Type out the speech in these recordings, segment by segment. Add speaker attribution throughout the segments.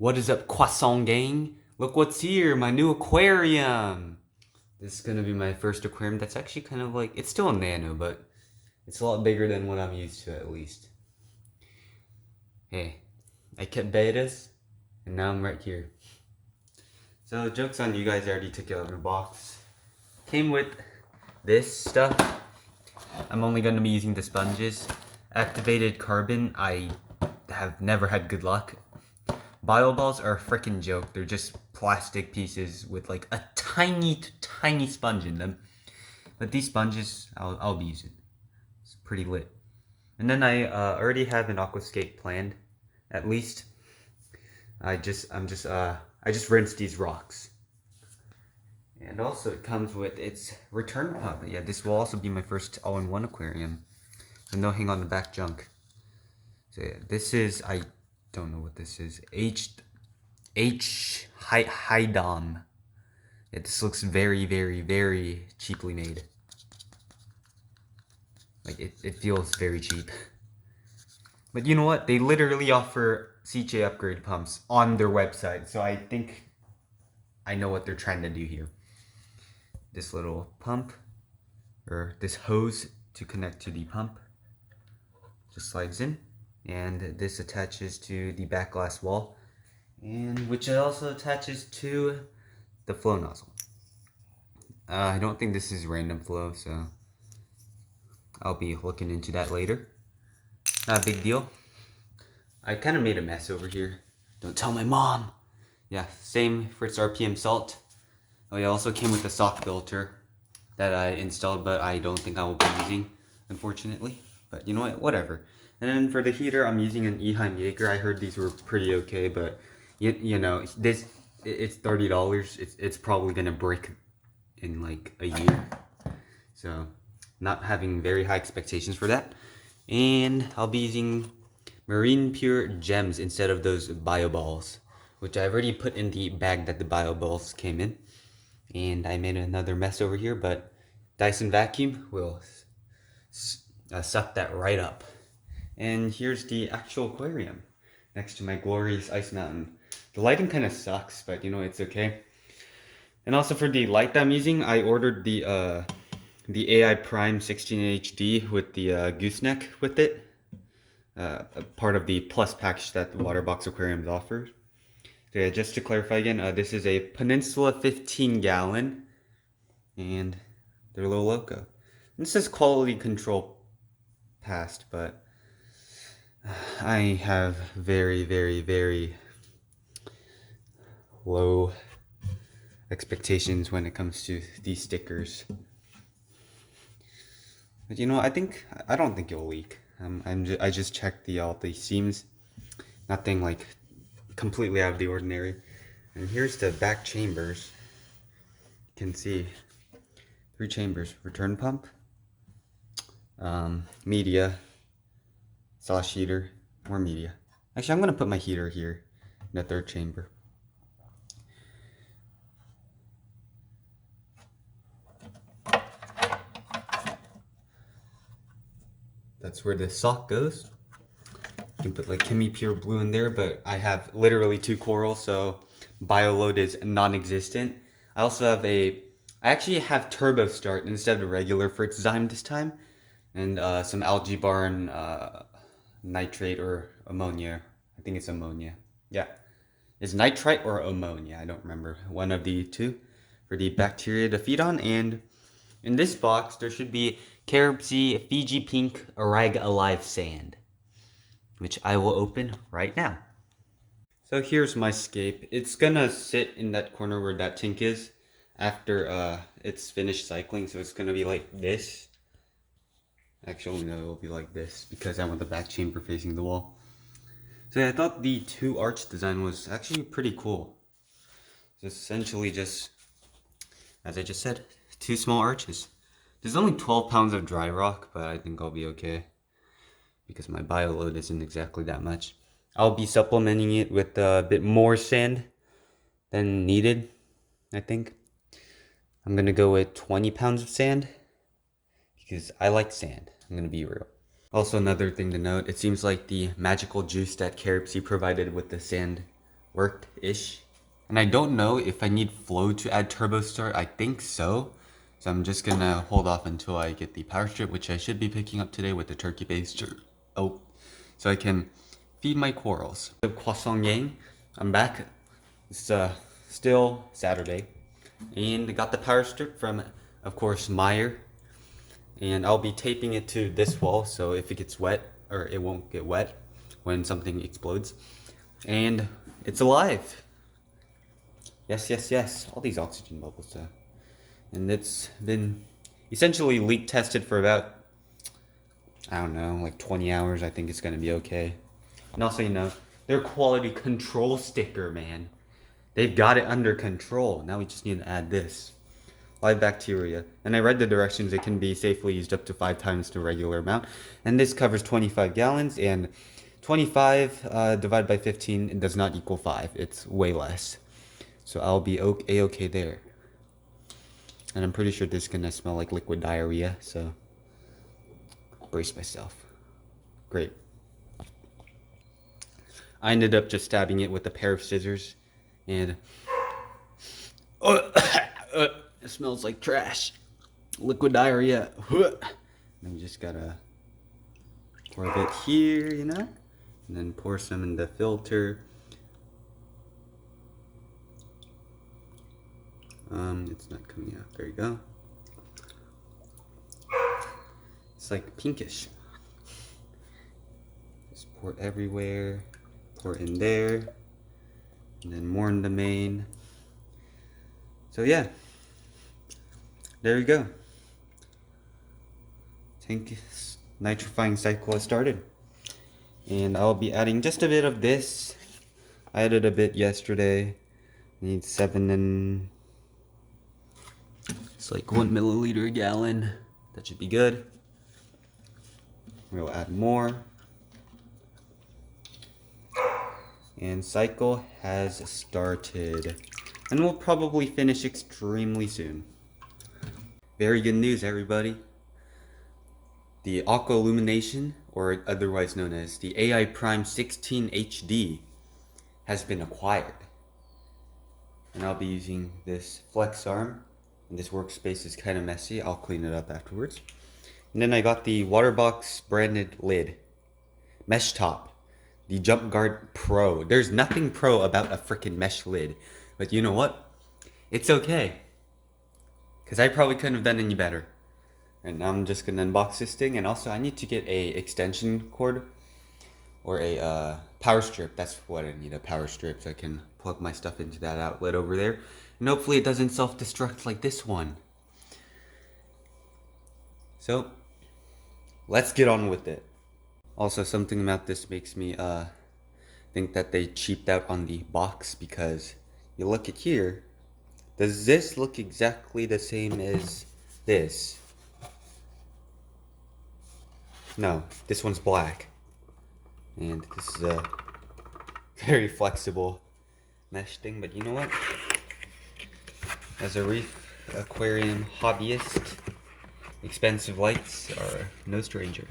Speaker 1: What is up, Croissant Gang? Look what's here, my new aquarium! This is gonna be my first aquarium that's actually kind of like, it's still a nano, but it's a lot bigger than what I'm used to at least. Hey, I kept betas, and now I'm right here. So, joke's on you guys, I already took it out of the box. Came with this stuff. I'm only gonna be using the sponges. Activated carbon, I have never had good luck. Bio balls are a freaking joke. They're just plastic pieces with like a tiny sponge in them. But these sponges, I'll be using. It's pretty lit. And then I already have an aquascape planned. At least, I just rinsed these rocks. And also it comes with its return pump. Yeah, this will also be my first all-in-one aquarium. And no hang on the back junk. So yeah, this is, I don't know what this is. Hydom. Yeah, this looks very cheaply made. Like it feels very cheap. But you know what? They literally offer CJ upgrade pumps on their website. So I think I know what they're trying to do here. This little pump, or this hose to connect to the pump, just slides in. And this attaches to the back glass wall, and which also attaches to the flow nozzle. I don't think this is random flow, so I'll be looking into that later. Not a big deal. I kind of made a mess over here. Don't tell my mom. Yeah, same for its RPM salt. Oh, it also came with a sock filter that I installed, but I don't think I will be using, unfortunately. But you know what? Whatever. And then for the heater, I'm using an Eheim Jaeger. I heard these were pretty okay, but you know, it's $30. It's probably gonna break in like a year. So, not having very high expectations for that. And I'll be using Marine Pure Gems instead of those bio balls, which I've already put in the bag that the bio balls came in. And I made another mess over here, but Dyson vacuum will suck that right up. And here's the actual aquarium next to my glorious ice mountain. The lighting kind of sucks, but you know, it's okay. And also for the light that I'm using, I ordered the AI Prime 16 HD with the gooseneck with it. Part of the plus package that the waterbox aquariums offers. So yeah, just to clarify again, this is a Peninsula 15 gallon, and they're a little loco. This says quality control passed, but I have very low expectations when it comes to these stickers. But you know, I don't think it'll leak. I just checked all the seams, nothing like completely out of the ordinary. And here's the back chambers. You can see 3 chambers: return pump, media, slash heater, more media. Actually, I'm gonna put my heater here in the 3rd chamber. That's where the sock goes. You can put like Chemi Pure Blue in there, but I have literally 2 coral, so bio load is non-existent. I also have I actually have turbo start instead of regular for its Zyme this time, and some Algae Bloom nitrate or ammonia. I think it's ammonia. Yeah, it's nitrite or ammonia. I don't remember. One of the two for the bacteria to feed on. And in this box, there should be Carob Sea Fiji Pink Arag Alive Sand, which I will open right now. So here's my scape. It's gonna sit in that corner where that tank is after it's finished cycling. So it's gonna be like this. Actually, no, it'll be like this because I want the back chamber facing the wall. So yeah, I thought the 2 arch design was actually pretty cool. It's essentially just, as I just said, 2 small arches. There's only 12 pounds of dry rock, but I think I'll be okay because my bio load isn't exactly that much. I'll be supplementing it with a bit more sand than needed, I think. I'm gonna go with 20 pounds of sand because I like sand. I'm gonna be real. Also, another thing to note, it seems like the magical juice that Carob Sea provided with the sand worked-ish. And I don't know if I need flow to add turbo start. I think so. So I'm just gonna hold off until I get the power strip, which I should be picking up today with the turkey baster. Oh, so I can feed my corals. Croissant gang, I'm back. It's still Saturday, and I got the power strip from, of course, Meyer. And I'll be taping it to this wall, so if it gets wet, or it won't get wet when something explodes. And it's alive. Yes, yes, yes. All these oxygen bubbles. And it's been essentially leak tested for about, I don't know, like 20 hours. I think it's going to be okay. And also, you know, their quality control sticker, man. They've got it under control. Now we just need to add this. Live bacteria. And I read the directions. It can be safely used up to 5 times the regular amount. And this covers 25 gallons. And 25 divided by 15 it does not equal 5. It's way less. So I'll be a-okay there. And I'm pretty sure this is going to smell like liquid diarrhea. So brace myself. Great. I ended up just stabbing it with a pair of scissors. And it smells like trash. Liquid diarrhea. And we just gotta pour a bit here, you know? And then pour some in the filter. It's not coming out. There you go. It's like pinkish. Just pour everywhere. Pour in there. And then more in the main. So yeah. There you go. Tank nitrifying cycle has started. And I'll be adding just a bit of this. I added a bit yesterday. Need 7 and... It's like 1 milliliter a gallon. That should be good. We'll add more. And cycle has started. And we'll probably finish extremely soon. Very good news, everybody. The Aqua Illumination, or otherwise known as the AI Prime 16 HD, has been acquired. And I'll be using this flex arm. And this workspace is kind of messy. I'll clean it up afterwards. And then I got the waterbox branded lid. Mesh top. The Jump Guard Pro. There's nothing pro about a freaking mesh lid. But you know what? It's okay. Because I probably couldn't have done any better. And now I'm just going to unbox this thing. And also I need to get a extension cord. Or a power strip. That's what I need, a power strip. So I can plug my stuff into that outlet over there. And hopefully it doesn't self-destruct like this one. So, let's get on with it. Also, something about this makes me think that they cheaped out on the box, because you look at here. Does this look exactly the same as this? No, this one's black. And this is a very flexible mesh thing, but you know what? As a reef aquarium hobbyist, expensive lights are no stranger.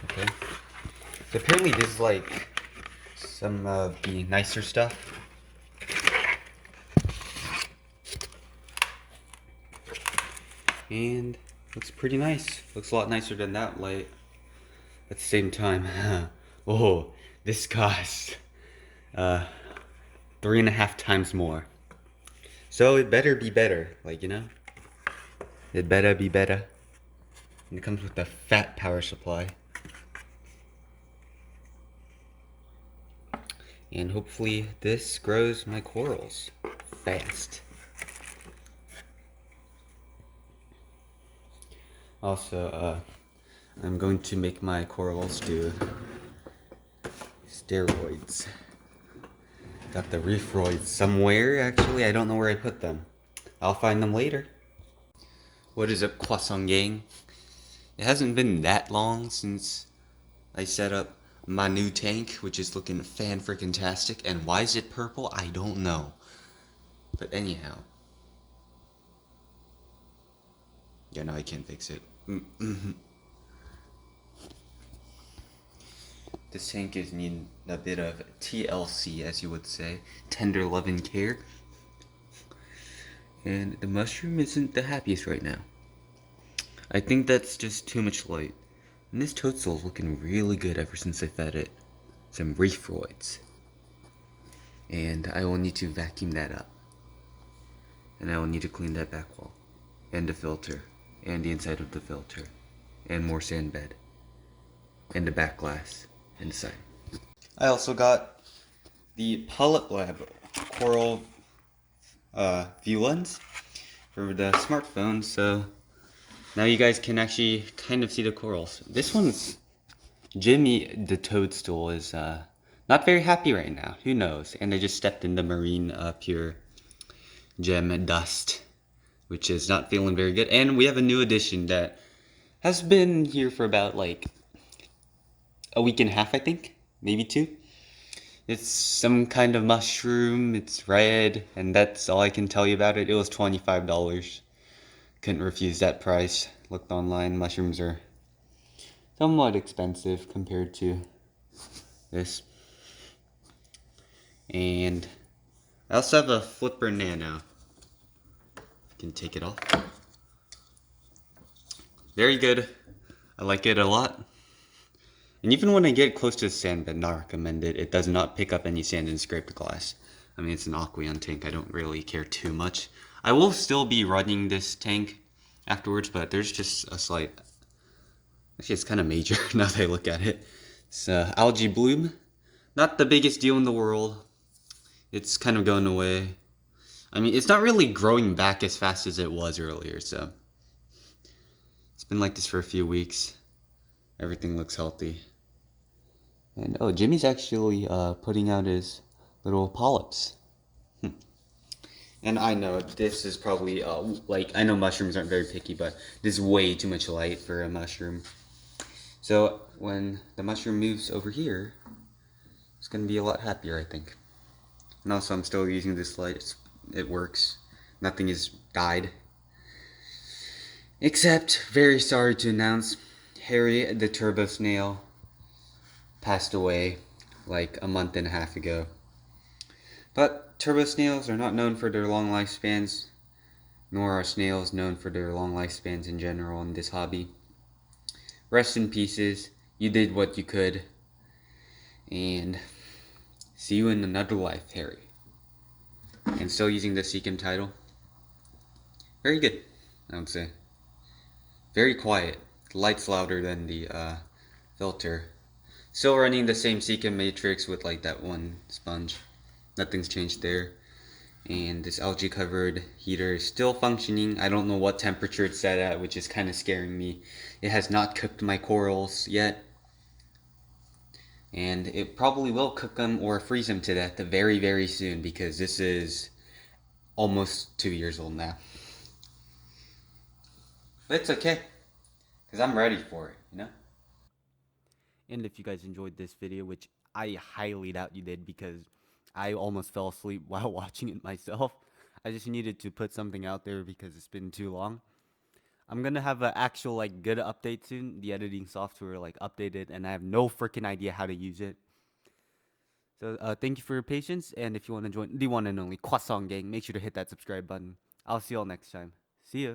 Speaker 1: Okay. So apparently this is like some of the nicer stuff. And looks pretty nice. Looks a lot nicer than that light. At the same time, oh, this costs 3.5 times more. So it better be better, like, you know? It better be better. And it comes with a fat power supply. And hopefully this grows my corals fast. Also, I'm going to make my corals do steroids. Got the reefroids somewhere, actually. I don't know where I put them. I'll find them later. What is up, Croissant Gang? It hasn't been that long since I set up my new tank, which is looking fan-freaking-tastic. And why is it purple? I don't know. But anyhow. Yeah, no, I can't fix it. This tank is needing a bit of TLC, as you would say, tender love and care. And the mushroom isn't the happiest right now. I think that's just too much light. And this toadstool's looking really good ever since I fed it some reef roids. And I will need to vacuum that up. And I will need to clean that back wall. And the filter. And the inside of the filter. And more sand bed. And the back glass. And the side. I also got the Polyp Lab Coral view lens for the smartphone, so now you guys can actually kind of see the corals. This one's Jimmy the toadstool is not very happy right now. Who knows? And I just stepped in the marine pure gem dust, which is not feeling very good. And we have a new addition that has been here for about like a week and a half, I think, maybe 2. It's some kind of mushroom, it's red, and that's all I can tell you about it. It was $25. Couldn't refuse that price. Looked online, mushrooms are somewhat expensive compared to this. And I also have a Flipper Nano. I can take it off. Very good. I like it a lot. And even when I get close to the sand bed, not recommended. It does not pick up any sand and scrape the glass. I mean, it's an aquarium tank. I don't really care too much. I will still be running this tank afterwards, but there's just a slight... Actually, it's kind of major now that I look at it. It's Algae Bloom. Not the biggest deal in the world. It's kind of going away. I mean, it's not really growing back as fast as it was earlier, so... It's been like this for a few weeks. Everything looks healthy. And oh, Jimmy's actually putting out his little polyps. And I know this is probably like, I know mushrooms aren't very picky, but this is way too much light for a mushroom. So when the mushroom moves over here, it's gonna be a lot happier, I think. And also I'm still using this light. It works. Nothing has died. Except, very sorry to announce, Harry the turbo snail passed away like a month and a half ago. But turbo snails are not known for their long lifespans, nor are snails known for their long lifespans in general in this hobby. Rest in pieces. You did what you could. And see you in another life, Harry. And still using the Seekum title. Very good, I would say. Very quiet. The light's louder than the filter. Still running the same Seekum matrix with like that one sponge. Nothing's changed there. And this algae covered heater is still functioning. I don't know what temperature it's set at, which is kind of scaring me. It has not cooked my corals yet. And it probably will cook them or freeze them to death very, very soon, because this is almost 2 years old now. But it's okay, because I'm ready for it, you know? And if you guys enjoyed this video, which I highly doubt you did because I almost fell asleep while watching it myself. I just needed to put something out there because it's been too long. I'm gonna have an actual like good update soon. The editing software like updated, and I have no freaking idea how to use it. So thank you for your patience, and if you want to join the one and only Croissant Gang, make sure to hit that subscribe button. I'll see y'all next time. See ya.